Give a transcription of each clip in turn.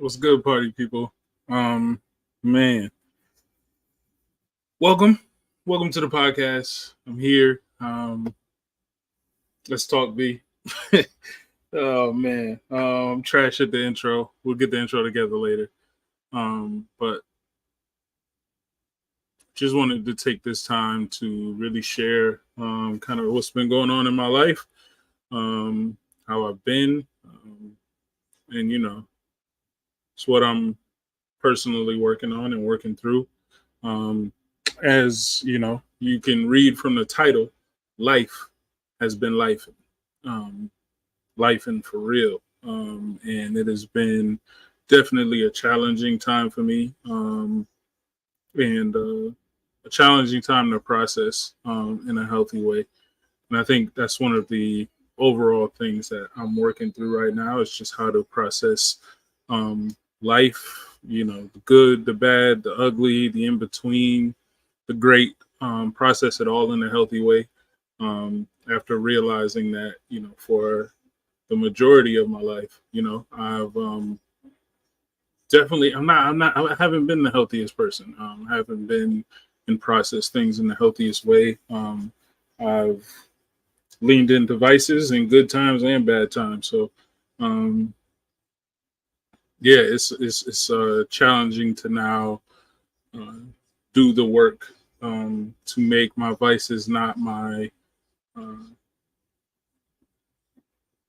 What's good, party people? Um, man, welcome, welcome to the podcast. I'm here. Let's talk, B. Oh man, trash at the intro. We'll get the intro together later. But just wanted to take this time to really share, kind of what's been going on in my life, how I've been, and it's what I'm personally working on and working through. Um, as you can read from the title, life has been life, um, life and for real. And it has been definitely a challenging time for me, and a challenging time to process in a healthy way. And I think that's one of the overall things that I'm working through right now is just how to process life, the good, the bad, the ugly, the in between, the great, process it all in a healthy way. After realizing that, for the majority of my life, I've definitely, I haven't been the healthiest person. I haven't been and process things in the healthiest way. I've leaned into vices in good times and bad times. So, um, yeah, it's challenging to now uh, do the work to make my vices uh,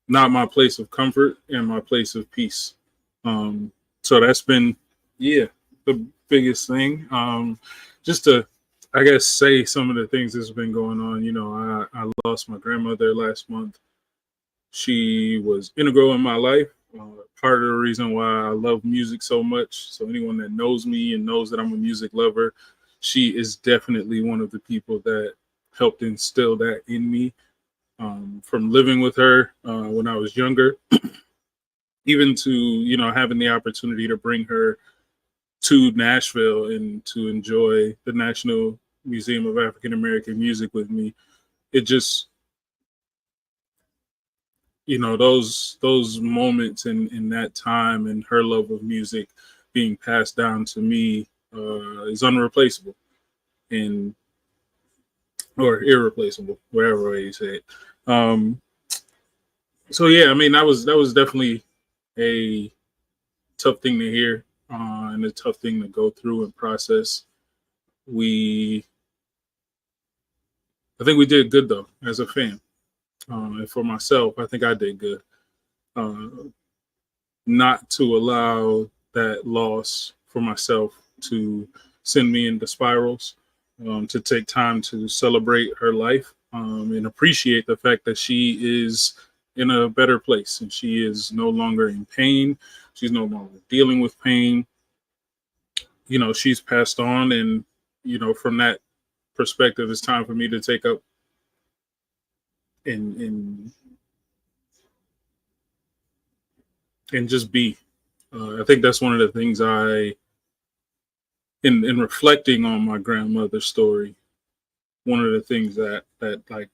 not my place of comfort and my place of peace. Um, so that's been, yeah, the biggest thing. Just to, I guess, say some of the things that's been going on. I lost my grandmother last month. She was integral in my life. Part of the reason why I love music so much. So anyone that knows me and knows that I'm a music lover, she is definitely one of the people that helped instill that in me. From living with her when I was younger, even to having the opportunity to bring her to Nashville and to enjoy the National Museum of African American Music with me. It just those moments in that time and her love of music being passed down to me is unreplaceable and or irreplaceable, whatever way you say it. Um, so yeah, I mean that was definitely a tough thing to hear and a tough thing to go through and process. We, I think we did good though as a fan, and for myself, I think I did good. Uh, Not to allow that loss for myself to send me into spirals. To take time to celebrate her life and appreciate the fact that she is in a better place and she is no longer in pain. She's no longer dealing with pain. She's passed on, and from that perspective, it's time for me to take up and and just be. I think that's one of the things in reflecting on my grandmother's story, one of the things that like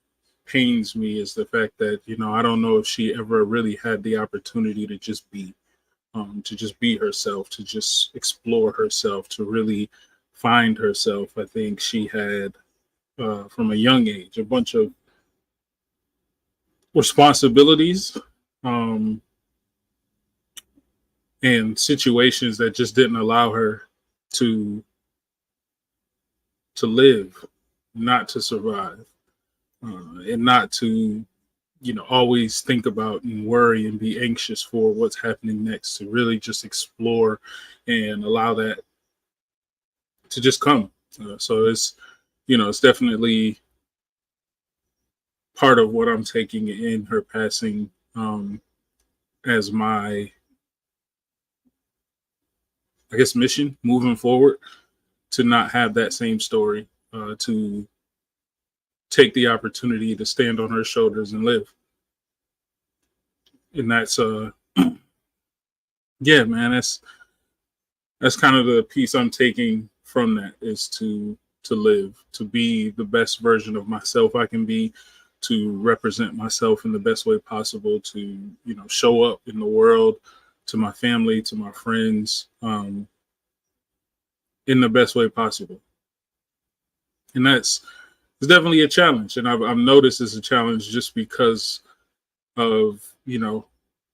pains me is the fact that I don't know if she ever really had the opportunity to just be herself, to just explore herself, to really find herself. I think she had from a young age a bunch of responsibilities um, and situations that just didn't allow her to live, not to survive, and not to always think about and worry and be anxious for what's happening next. To really just explore and allow that to just come. So it's definitely part of what I'm taking in her passing as my, I guess, mission moving forward, to not have that same story, to take the opportunity to stand on her shoulders and live. And that's yeah, man, that's kind of the piece I'm taking from that, is to live, to be the best version of myself I can be, to represent myself in the best way possible, to show up in the world, to my family, to my friends, in the best way possible. And it's definitely a challenge. And I've noticed it's a challenge just because of,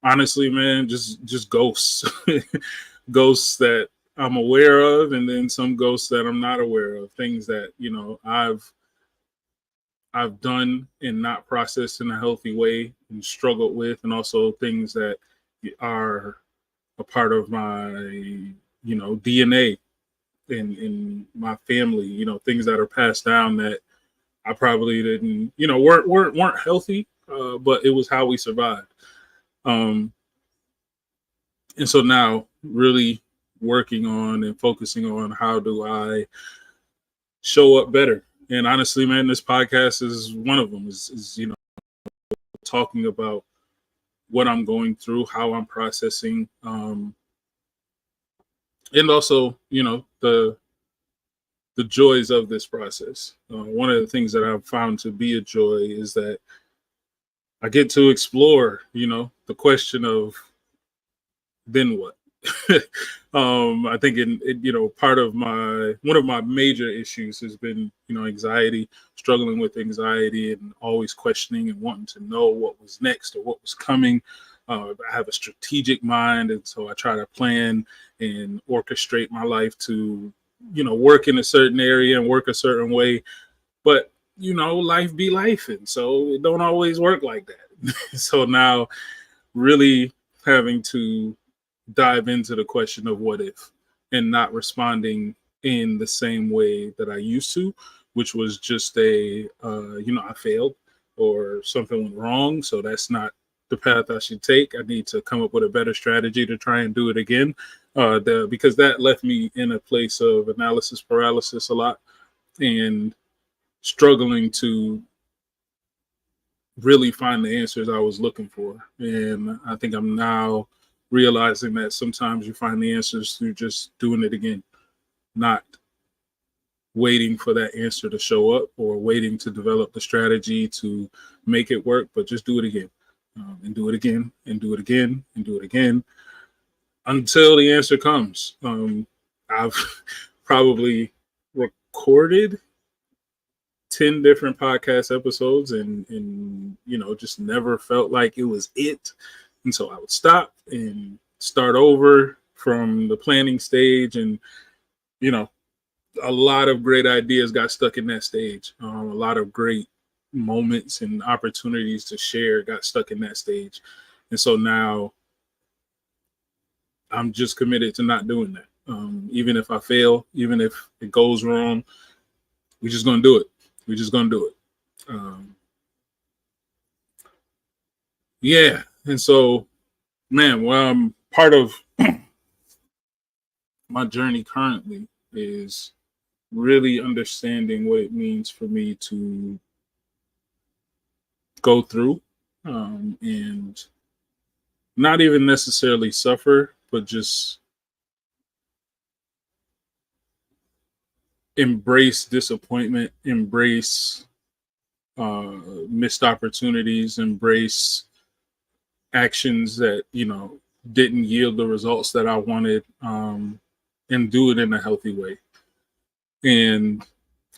honestly, man, just ghosts, ghosts that I'm aware of, and then some ghosts that I'm not aware of, things that, I've done and not processed in a healthy way and struggled with, and also things that are a part of my, DNA in my family, things that are passed down that I probably didn't, weren't healthy, but it was how we survived. Um, and so now, really working on and focusing on how do I show up better. And honestly, man, this podcast is one of them. Is talking about what I'm going through, how I'm processing, and also the joys of this process. One of the things that I've found to be a joy is that I get to explore, the question of then what. I think part of one of my major issues has been, anxiety, struggling with anxiety, and always questioning and wanting to know what was next or what was coming. I have a strategic mind, and so I try to plan and orchestrate my life to, work in a certain area and work a certain way. But life be life, and so it don't always work like that. So now, really having to dive into the question of what if, and not responding in the same way that I used to, which was just I failed or something went wrong. So that's not the path I should take. I need to come up with a better strategy to try and do it again. Because that left me in a place of analysis paralysis a lot, and struggling to really find the answers I was looking for. And I think I'm now realizing that sometimes you find the answers through just doing it again, not waiting for that answer to show up or waiting to develop the strategy to make it work, but just do it again, and do it again and do it again and do it again until the answer comes. I've probably recorded 10 different podcast episodes and just never felt like it was it. And so I would stop and start over from the planning stage. And, a lot of great ideas got stuck in that stage. A lot of great moments and opportunities to share got stuck in that stage. And so now I'm just committed to not doing that. Even if I fail, even if it goes wrong, we're just going to do it. We're just going to do it. Yeah. And so, man, part of my journey currently is really understanding what it means for me to go through, and not even necessarily suffer, but just embrace disappointment, embrace missed opportunities, embrace actions that didn't yield the results that I wanted, and do it in a healthy way. And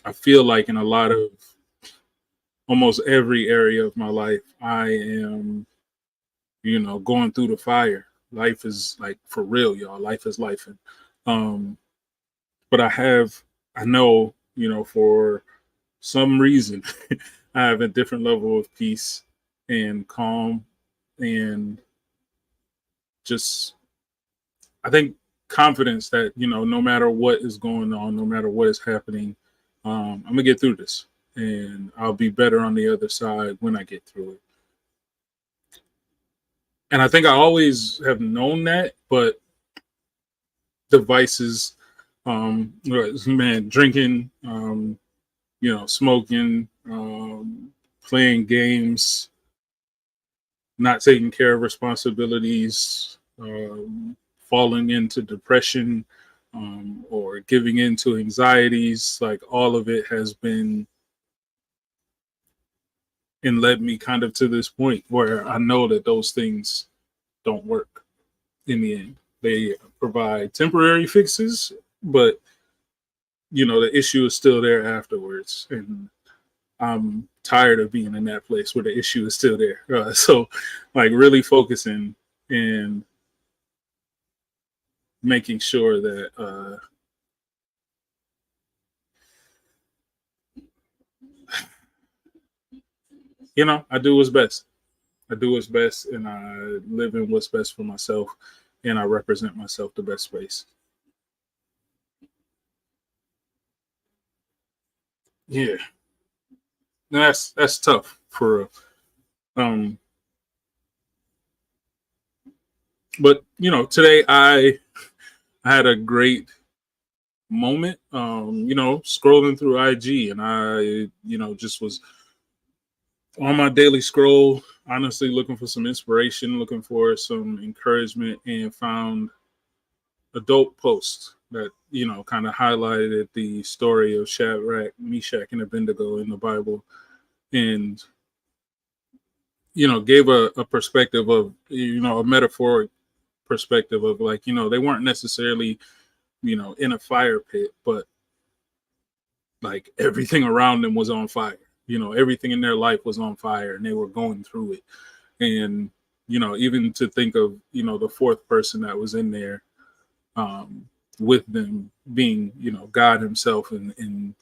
I feel like in a lot of almost every area of my life, I am, going through the fire. Life is like for real, y'all. Life is life. But I know, for some reason, I have a different level of peace and calm, and just, I think, confidence that, no matter what is going on, no matter what is happening, I'm going to get through this, and I'll be better on the other side when I get through it. And I think I always have known that, but devices, man, drinking, smoking, playing games, not taking care of responsibilities, falling into depression, or giving into anxieties, like all of it has been and led me kind of to this point where I know that those things don't work. in the end. They provide temporary fixes, but the issue is still there afterwards. And I'm tired of being in that place where the issue is still there. So, like, really focusing and making sure that I do what's best. I do what's best, and I live in what's best for myself, and I represent myself the best ways. Yeah, that's tough for real. Um, but today I had a great moment. Scrolling through IG, and I just was on my daily scroll, honestly looking for some inspiration, looking for some encouragement, and found a dope post that kind of highlighted the story of Shadrach, Meshach, and Abednego in the Bible, and gave a perspective of a metaphoric perspective of, like, they weren't necessarily in a fire pit, but like everything around them was on fire. Everything in their life was on fire, and they were going through it. And even to think of the fourth person that was in there, with them being God Himself, and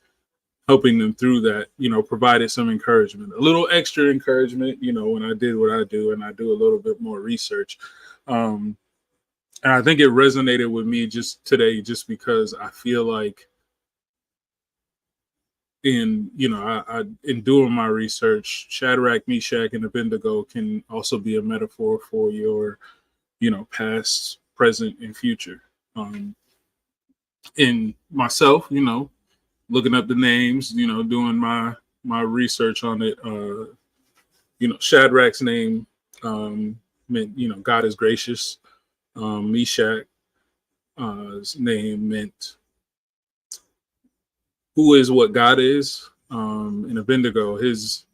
helping them through that, provided some encouragement, a little extra encouragement, when I did what I do, and I do a little bit more research. And I think it resonated with me just today, just because I feel like in doing my research, Shadrach, Meshach, and Abednego can also be a metaphor for your past, present, and future. In myself, looking up the names, doing my research on it. Shadrach's name meant God is gracious. Meshach's name meant who is what God is. And Abednego, his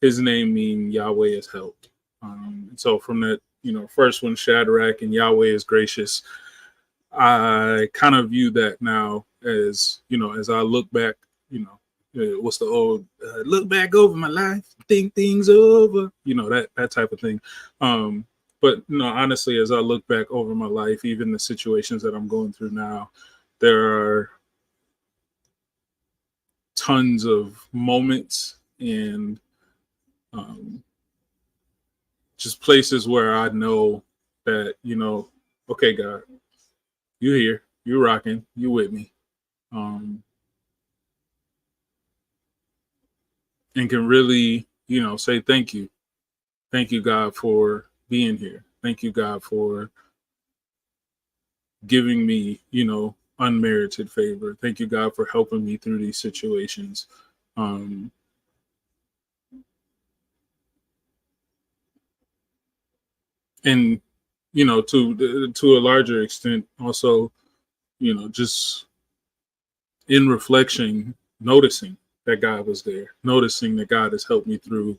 name mean Yahweh is helped. So from that, first one, Shadrach and Yahweh is gracious, I kind of view that now as, as I look back, what's the old look back over my life, think things over, that type of thing. But honestly, as I look back over my life, even the situations that I'm going through now, there are tons of moments and just places where I know that, okay, God, you here, you rocking, you with me. And can really, say thank you. Thank you, God, for being here. Thank you, God, for giving me, unmerited favor. Thank you, God, for helping me through these situations. Um, and, to a larger extent, also, just in reflection, noticing that God was there, noticing that God has helped me through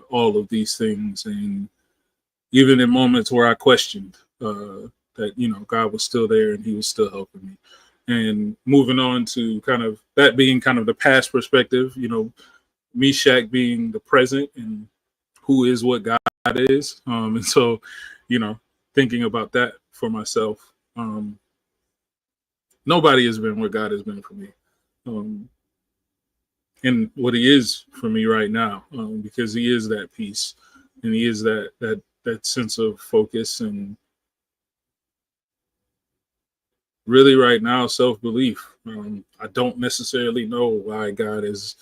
all of these things. And even in moments where I questioned that, God was still there and He was still helping me. And moving on to kind of that being kind of the past perspective, Meshach being the present and who is what God is. And so, thinking about that for myself, nobody has been what God has been for me. And what He is for me right now, because He is that peace, and He is that sense of focus, and really right now self-belief. I don't necessarily know why God is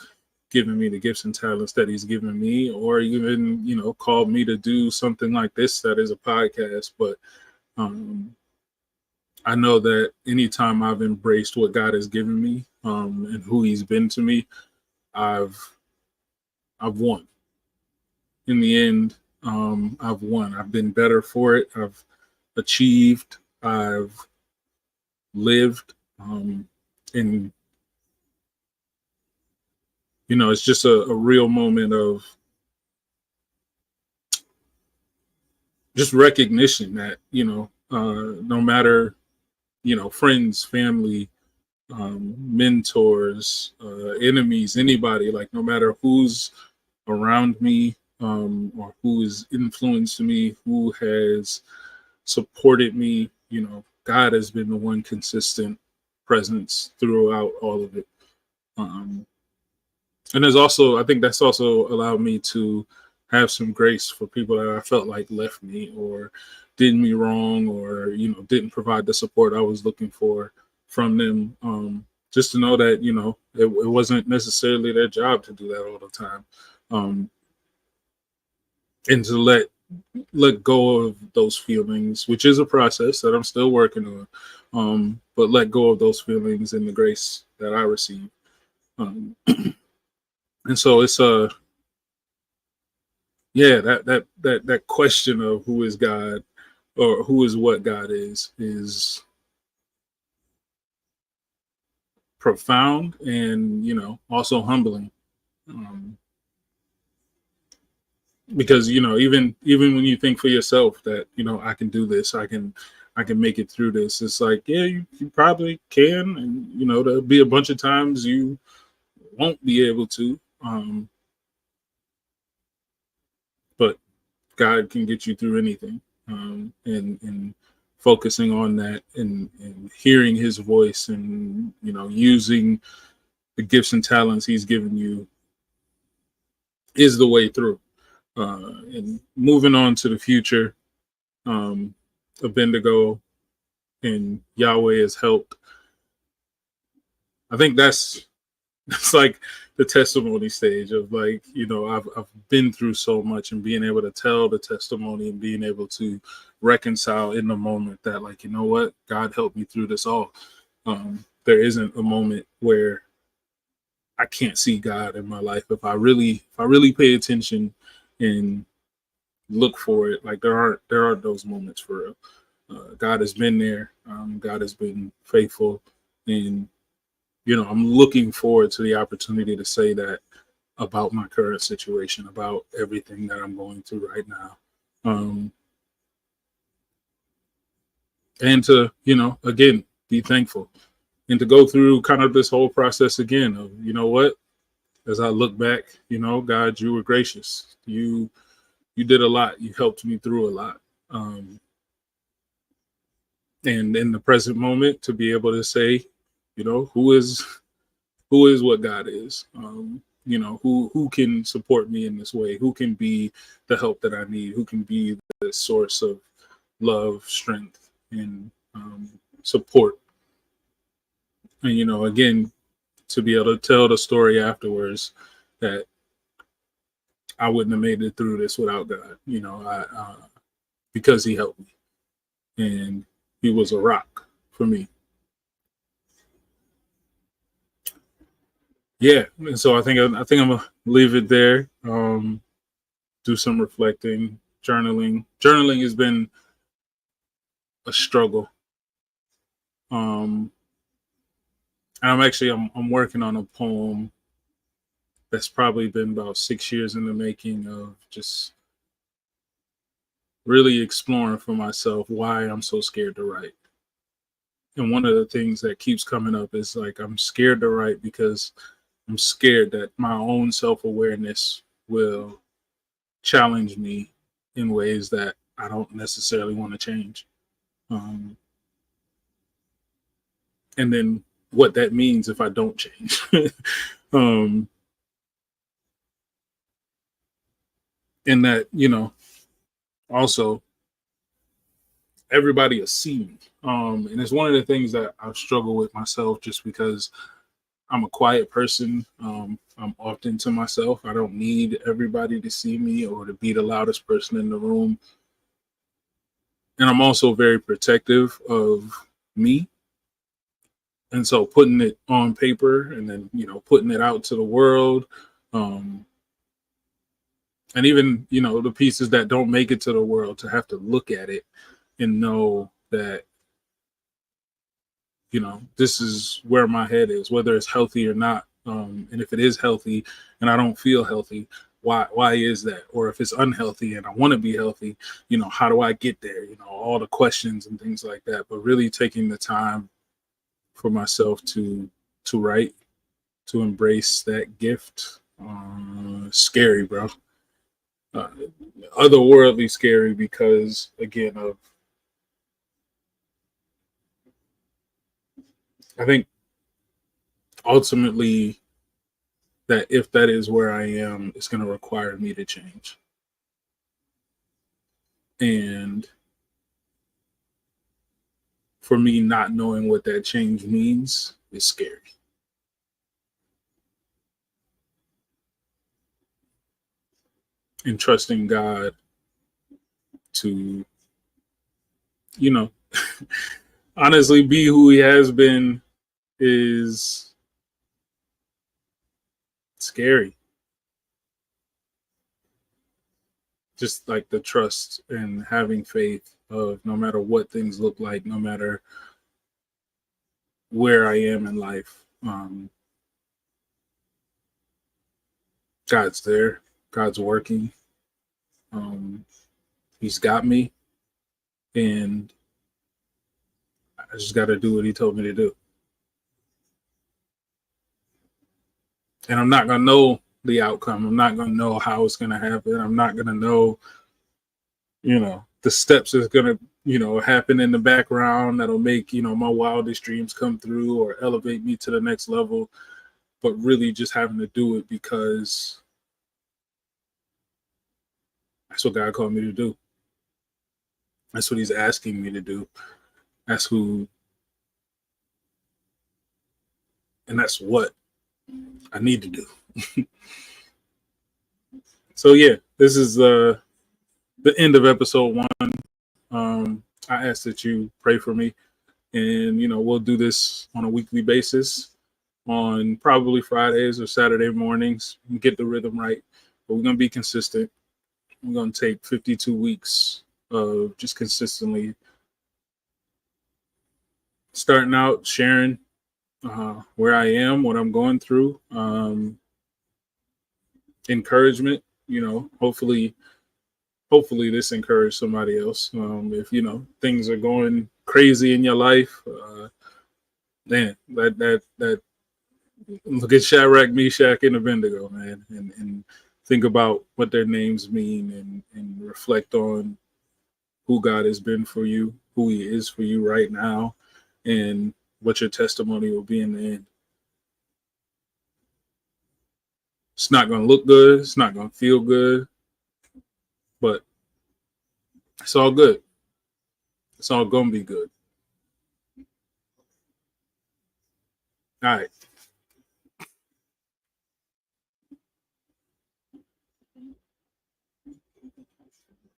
giving me the gifts and talents that He's given me, or even called me to do something like this that is a podcast. But I know that anytime I've embraced what God has given me, and who He's been to me, I've won. In the end, I've won. I've been better for it. I've achieved. I've lived. And it's just a real moment of just recognition that no matter, friends, family, mentors, enemies, anybody, like no matter who's around me, or who has influenced me, who has supported me, God has been the one consistent presence throughout all of it. Um, and there's also, I think that's also allowed me to have some grace for people that I felt like left me or did me wrong, or didn't provide the support I was looking for from them. Just to know that it wasn't necessarily their job to do that all the time, um, and to let go of those feelings, which is a process that I'm still working on. But let go of those feelings and the grace that I receive. Um, and so it's yeah, that question of who is God, or who is what God is profound, and also humbling. Um, because even when you think for yourself that I can do this, I can make it through this, it's like, yeah, you probably can, and there'll be a bunch of times you won't be able to, but God can get you through anything. And focusing on that, and hearing his voice, and using the gifts and talents he's given you is the way through. And moving on to the future, um, Bendigo and Yahweh has helped. I think that's like the testimony stage of, like, I've been through so much, and being able to tell the testimony, and being able to reconcile in the moment that, like, what, God helped me through this all. There isn't a moment where I can't see God in my life if I really pay attention and look for it. Like, there aren't those moments for real. God has been there. God has been faithful, and I'm looking forward to the opportunity to say that about my current situation, about everything that I'm going through right now, and to again, be thankful, and to go through kind of this whole process again of, what, as I look back, God, you were gracious. You did a lot. You helped me through a lot. And in the present moment, to be able to say, who is what God is. Who can support me in this way? Who can be the help that I need? Who can be the source of love, strength, and support? And again, to be able to tell the story afterwards that I wouldn't have made it through this without God. Because He helped me, and He was a rock for me. Yeah, and so I think I'm gonna leave it there. Do some reflecting, journaling. Journaling has been a struggle. And I'm working on a poem that's probably been about 6 years in the making, of just really exploring for myself why I'm so scared to write. And one of the things that keeps coming up is, like, I'm scared to write because I'm scared that my own self-awareness will challenge me in ways that I don't necessarily want to change. Um, and then what that means if I don't change. um, and that, also everybody will see me. And it's one of the things that I struggle with myself, just because I'm a quiet person. I'm often to myself. I don't need everybody to see me or to be the loudest person in the room. And I'm also very protective of me. And so putting it on paper, and then, putting it out to the world, um, and even, the pieces that don't make it to the world, to have to look at it and know that, this is where my head is, whether it's healthy or not. And if it is healthy and I don't feel healthy, why is that? Or if it's unhealthy and I want to be healthy, how do I get there? All the questions and things like that. But really taking the time for myself to write, to embrace that gift. Scary, bro. Uh, Otherworldly scary because again of I think ultimately that if that is where I am, it's going to require me to change. And for me, not knowing what that change means is scary. And trusting God to, you know, honestly be who He has been is scary. Just like the trust and having faith of no matter what things look like, no matter where I am in life, God's there, God's working, He's got me, and I just got to do what He told me to do. And I'm not going to know the outcome. I'm not going to know how it's going to happen. I'm not going to know, the steps that's going to, happen in the background that'll make, my wildest dreams come through or elevate me to the next level. But really just having to do it because that's what God called me to do. That's what He's asking me to do. That's that's what I need to do. So yeah, this is the end of episode 1. I ask that you pray for me, and we'll do this on a weekly basis on probably Fridays or Saturday mornings and get the rhythm right. But we're gonna be consistent. We're gonna take 52 weeks of just consistently starting out, sharing where I am, what I'm going through, encouragement. Hopefully this encouraged somebody else. If things are going crazy in your life, man, that look at Shadrach, Meshach, and Abednego, man, and think about what their names mean, and reflect on who God has been for you, who He is for you right now, and what your testimony will be in the end. It's not going to look good. It's not going to feel good, but it's all good. It's all going to be good. All right.